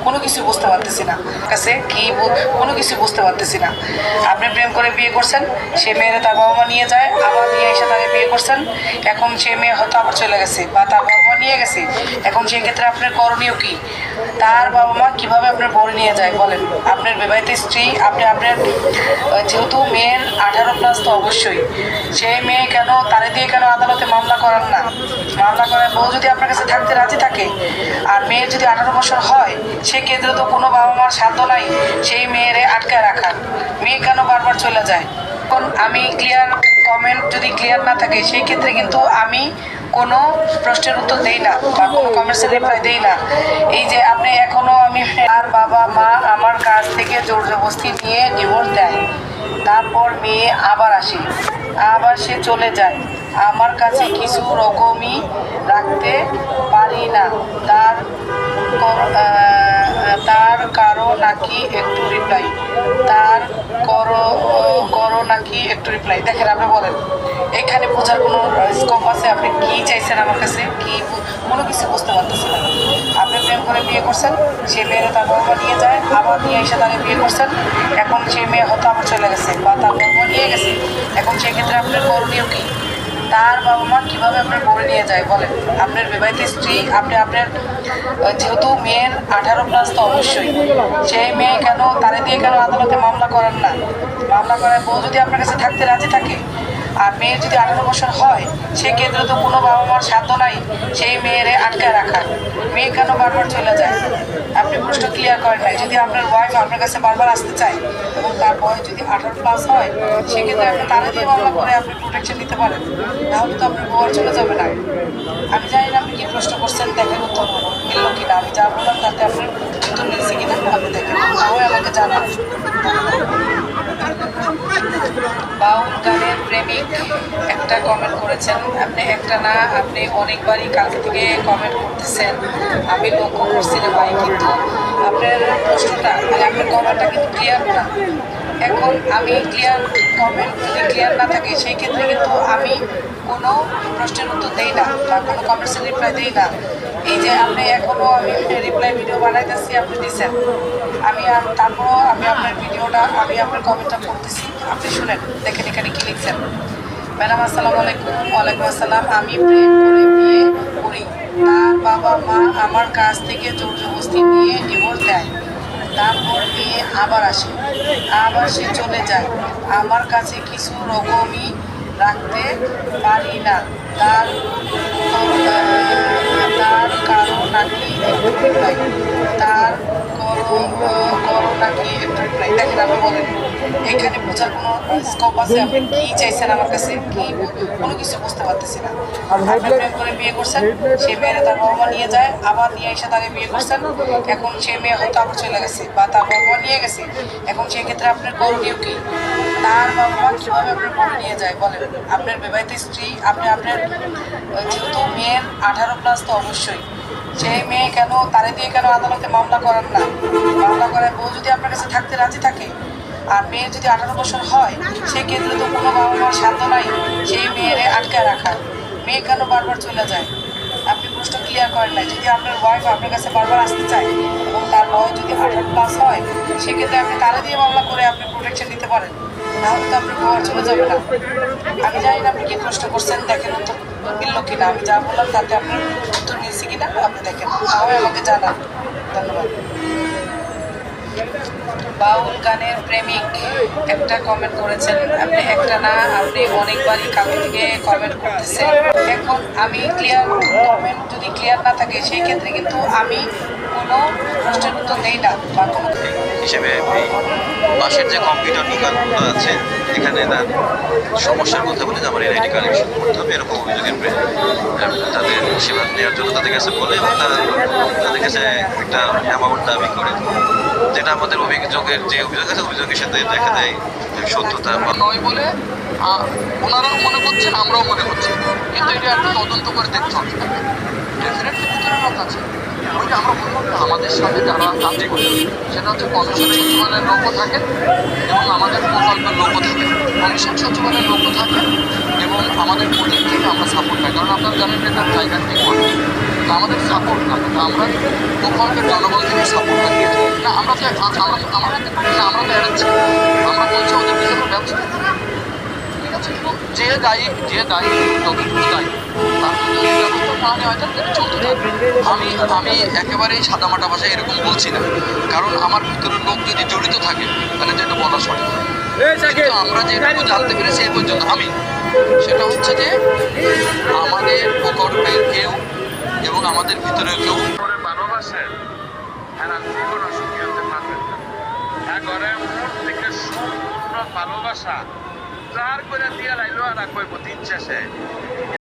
কোনো কিছু বুঝতে পারতেছি না, কাছে কোনো কিছু বুঝতে পারতেছি না। আপনি প্রেম করে বিয়ে করছেন, সে মেয়েরা তার বাবা মা নিয়ে যায়, আবার নিয়ে এসে তাকে বিয়ে করছেন। এখন সে মেয়ে হয়তো আবার চলে গেছে বা তার বাবা মা নিয়ে গেছে। এখন সেই ক্ষেত্রে আপনার করণীয় কি? তার বাবা মা কীভাবে আপনার বউ নিয়ে যায় বলেন? আপনার বিবাহিত স্ত্রী, আপনার যেহেতু মেয়ের 18+ তো অবশ্যই, সেই মেয়ে কেন তারে দিয়ে কেন আদালতে মামলা করান না? মামলা করার বউ যদি আপনার কাছে থাকতে রাজি থাকে, আর মেয়ের যদি 18 বছর হয়, সেক্ষেত্রে তো কোনো বাবা মার সাধ্য নাই সেই মেয়েরে আটকায় রাখার। মেয়ে কেন বারবার চলে যায়? এখন আমি কমেন্ট যদি ক্লিয়ার না থাকে, সেই ক্ষেত্রে কিন্তু আমি কোনো প্রশ্নের উত্তর দেই না বা কোনো কমেন্টসের রিপ্লাই দেই না। এই যে আপনি এখনও আর বাবা মা আমার কাছ থেকে জোর জবরদস্তি নিয়ে ডিভোর্স দেয়, তারপর মেয়ে আবার আসে, আবার সে চলে যায়, আমার কাছে কিছু রকমই রাখতে পারি না। তার কারো নাকি একটু রিপ্লাই, তার করো নাকি একটু রিপ্লাই। দেখেন, আপনি বলেন এখানে বোঝার কোনো স্কোপ আছে? আপনি কি চাইছেন আমার কাছে? কোনো কিছু বুঝতে পারতেছেন না। আপনি প্রেম করে বিয়ে করছেন, সে মেয়েরা তার বাবা মা নিয়ে যায়, আবার নিয়ে এসে তাকে বিয়ে করছেন। এখন সে মেয়ে হয়তো আবার চলে গেছে বা তার বাবা মা নিয়ে গেছে। এখন সেক্ষেত্রে আপনার করণীয় কি? তার বাবা মা কীভাবে আপনার বউ নিয়ে যায় বলেন? আপনার বিবাহিত স্ত্রী, আপনার যেহেতু মেয়ের 18+ তো অবশ্যই, সেই মেয়ে কেন তারে দিয়ে কেন আদালতে মামলা করান না? মামলা করার বউ যদি আপনার কাছে থাকতে রাজি থাকে, আর মেয়ের যদি 18 বছর হয়, সেক্ষেত্রে তো কোনো বাবা মার সাধ্য নাই সেই মেয়েরে আটকায় রাখার। মেয়ে কেন বারবার চলে যায়? আপনি প্রশ্ন ক্লিয়ার করেন নাই। যদি আপনার ওয়াইফ আপনার কাছে বারবার আসতে চায় এবং তার বয়স যদি 18+ হয়, সেক্ষেত্রে আপনি তারে দিয়ে মামলা করে আপনি প্রোটেকশন নিতে পারেন, তাহলে তো আপনার বউ আর চলে যাবে না। আমি জানি না আপনি কি প্রশ্ন করছেন, দেখেন উত্তর মিলল কিনা। আমি যা বললাম তাতে আপনার উত্তর মিলছে কিনা আপনি দেখেন, তাহলে আমাকে জানান। বাউল গানের প্রেমিক একটা কমেন্ট করেছেন, আপনি একটা না, আপনি অনেকবারই কালকে থেকে কমেন্ট করতেছেন, আমি লক্ষ্য করছি না ভাই। কিন্তু আপনার প্রশ্নটা আপনার কমেন্টটা কিন্তু ক্লিয়ার না। এখন আমি কমেন্ট যদি ক্লিয়ার না থাকে, সেই ক্ষেত্রে কিন্তু আমি কোনো প্রশ্নের উত্তর দেই না বা কোনো কমেন্টসের রিপ্লাই দিই না। এই যে আপনি এখনও আমি রিপ্লাই ভিডিও বানাইতেছি, আপনি দিচ্ছেন, তারপরও আমি আপনার ভিডিওটা, আমি আপনার কমেন্টটা পড়তেছি, আপনি শুনেন, দেখেন এখানে কি লিখছেন। ম্যাডাম আসসালামু আলাইকুম। ওয়ালাইকুম আসসালাম। আমি প্রেম করে বিয়ে করি, তার বাবা মা আমার কাছ থেকে জোর জবরদস্তি নিয়ে ডিভোর্স দেয়, তারপর মেয়ে আবার আসে, আবার সে চলে যায়, আমার কাছে কিছু রকমই রাখতে পারি না। তার কারো নাকি একটু রিপ্লাই, তার করো নাকি একটু রিপ্লাই। দেখেন, আপনি বলেন এখানে বোঝার কোনো স্কোপ আছে? আপনি কি চাইছেন আমার কাছে? কোনো কিছু বুঝতে পারতেছি না। আপনি প্রেম করে বিয়ে করছেন, সে মেয়েরা তার বাবা মা নিয়ে যায়, আবার নিয়ে এসে তাকে বিয়ে করছেন। এখন সে মেয়ে হয়তো আবার চলে গেছে বা তার বাবা মা নিয়ে গেছে। এখন সেই ক্ষেত্রে আপনার করণীয় কি? তার বাবা মা কীভাবে আপনার বউ নিয়ে যায় বলেন? আপনার বিবাহিত স্ত্রী, আপনার যেহেতু মেয়ের 18+ তো অবশ্যই, সেই মেয়ে কেন তারে দিয়ে কেন আদালতে মামলা করান না? মামলা করার বউ যদি আপনার কাছে থাকতে রাজি থাকে, আর মেয়ের যদি 18 বছর হয়, সেক্ষেত্রে তো কোনো বাবা মার সাধ্য নাই সেই মেয়েরে আটকায় রাখার। মেয়ে কেন বারবার চলে যায়? আপনি প্রশ্ন ক্লিয়ার করেন নাই। যদি আপনার ওয়াইফ আপনার কাছে বারবার আসতে চায় এবং তার বয়স যদি 18+ হয়, সেক্ষেত্রে আপনি তারে দিয়ে মামলা করে আপনি প্রোটেকশন নিতে পারেন, তাহলে তো আপনার বউ আর চলে যাবে না। আমি জানি না আপনি কি প্রশ্ন করছেন, দেখেন উত্তর মিলল কিনা। আমি যা বললাম তাতে আপনার উত্তর মিলছে কিনা আপনি দেখেন, তাহলে আমাকে জানান। ধন্যবাদ। বাউল গানের প্রেমিক একটা কমেন্ট করেছেন, আপনি একটা না, আপনি অনেকবারই কালকে থেকে কমেন্ট করতেছেন। এখন আমি কমেন্ট যদি ক্লিয়ার না থাকে, সেই ক্ষেত্রে কিন্তু আমি কোনো প্রশ্নের উত্তর দেই না বা কোনো হিসেবে এই পাশের যে কম্পিউটার দোকানগুলো আছে, এখানে তার সমস্যার কথা বলে যে আমার এনআইডি কানেকশন করতে হবে, এরকম অভিযোগের তাদের সেবা নেওয়ার জন্য তাদের কাছে বলে এবং তারা তাদের কাছে একটা অ্যামাউন্ট দাবি করে, যেটা আমাদের অভিযোগের যে অভিযোগ আছে অভিযোগের সাথে দেখা দেয় সত্যতা নয় বলে ওনারাও মনে করছেন, আমরাও মনে করছি, কিন্তু এটা একটা তদন্ত করে দেখতে হবে। ডেফিনেটলি ভিতরে লোক আছে, ওইটা আমরা বললাম না। আমাদের সাথে যারা কাজ করে, সেটা হচ্ছে কমিশন সচিবালয়ের লোকও থাকে এবং আমাদের প্রকল্পের লোকও থাকে। কমিশন সচিবালয়ের লোকও থাকে এবং আমাদের প্রজেক্ট থেকে আমরা সাপোর্ট পাই, কারণ আপনারা জানেন এটা জায়গার টিম তো আমাদের সাপোর্ট না, তো আমরা ওখানকার জনগণ থেকে সাপোর্ট পাঠিয়েছি না, আমরা তো আমরা তো এড়াচ্ছি, আমরা বলছি ওদের কিছু একটা ব্যবস্থা নিতে। ঠিক আছে, যে দায়ী যতটুকু দায়ী তার যদি ব্যবস্থা না নেওয়া হয় তাহলে চলতে থাকবে। আমি একেবারেই সাদামাটা ভাষায় এরকম বলছি না, কারণ আমার ভিতরের লোক যদি জড়িত থাকে তাহলে তো এটা বলা সঠিক না। কিন্তু আমরা যেটুকু জানতে পেরেছি এই পর্যন্ত সেটা হচ্ছে যে আমাদের প্রকল্পের কেউ এবং আমাদের ভিতরের কেউ করে ভালোবাসেন, এরা জীবনও সুখী হতে পারবেন না। ঘরের মন থেকে সম্পূর্ণ ভালোবাসা যার করে দিয়ে লাইলো আর রাখবো দিন শেষে